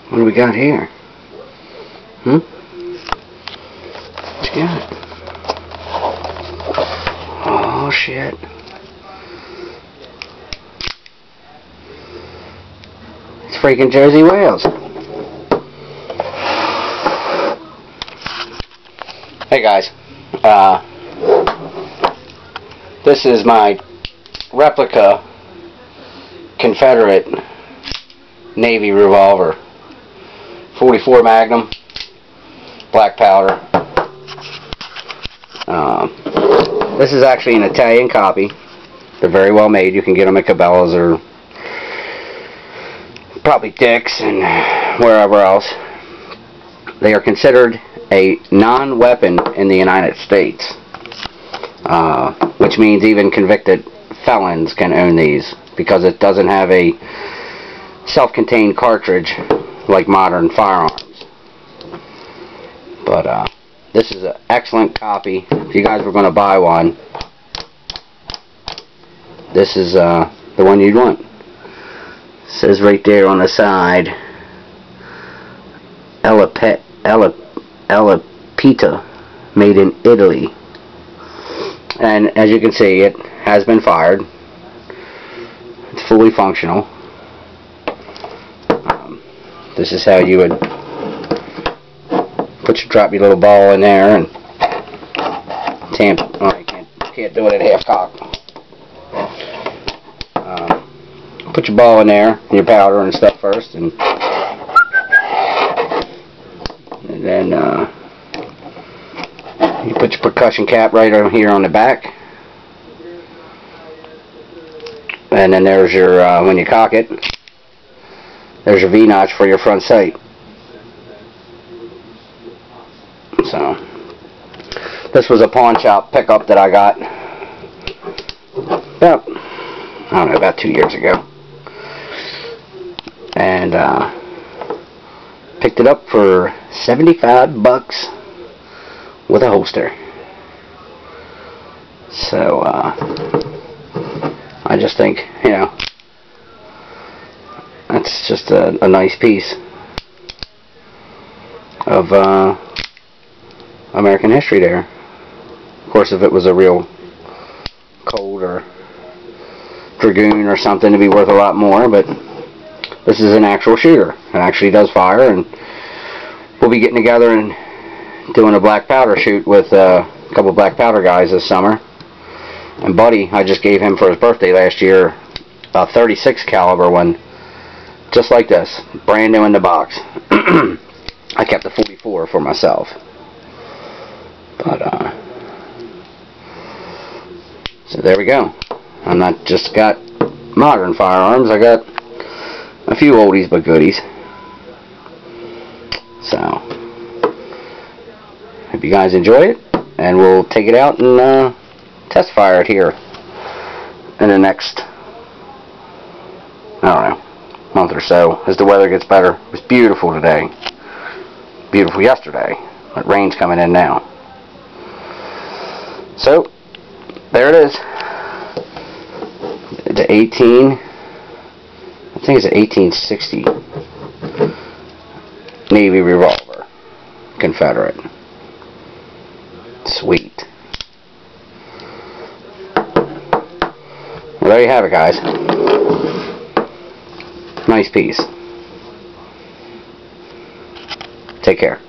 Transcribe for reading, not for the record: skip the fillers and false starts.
What do we got here? What you got? Oh shit. It's freaking Jersey Whales. Hey guys. This is my replica Confederate Navy revolver. 44 Magnum, black powder. This is actually an Italian copy. They're very well made. You can get them at Cabela's or probably Dick's and wherever else. They are considered a non-weapon in the United States, which means even convicted felons can own these because it doesn't have a self-contained cartridge like modern firearms. But this is an excellent copy. If you guys were going to buy one, this is the one you'd want. It says right there on the side, Pita, made in Italy. And as you can see, it has been fired. It's fully functional. This is how you would drop your little ball in there and tamp. Oh, you can't do it at half cock. Put your ball in there, your powder and stuff first, and then you put your percussion cap right over here on the back, and then there's your when you cock it, there's your V-notch for your front sight. So this was a pawn shop pickup that I got about 2 years ago, and picked it up for $75 with a holster. So I just think, you know, that's just a nice piece of American history there. Of course, if it was a real Colt or Dragoon or something, it'd be worth a lot more, but this is an actual shooter. It actually does fire, and we'll be getting together and doing a black powder shoot with a couple black powder guys this summer. And Buddy, I just gave him for his birthday last year a 36 caliber one, just like this, brand new in the box. I kept the 44 for myself. But so there we go. I'm not just got modern firearms, I got a few oldies but goodies. So hope you guys enjoy it, and we'll take it out and test fire it here in the next, I don't know, month or so as the weather gets better. It was beautiful today, beautiful yesterday, but rain's coming in now. So there it is, the 18, I think it's an 1860 Navy revolver, Confederate. Sweet. Well, there you have it, guys. Nice piece. Take care.